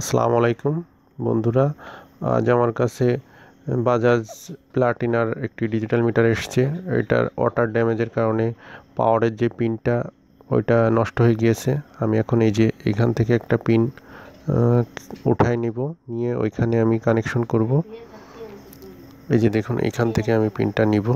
আসসালামু আলাইকুম বন্ধুরা। আজ আমার কাছে বাজাজ প্লাটিনার একটি ডিজিটাল মিটার এসছে। এটার ওয়াটার ড্যামেজের কারণে পাওয়ারের যে পিনটা ওইটা নষ্ট হয়ে গিয়েছে। আমি এখন এই যে এখান থেকে একটা পিন উঠায় নিয়ে ওইখানে আমি কানেকশন করব। এই যে দেখুন, এখান থেকে আমি পিনটা নিব।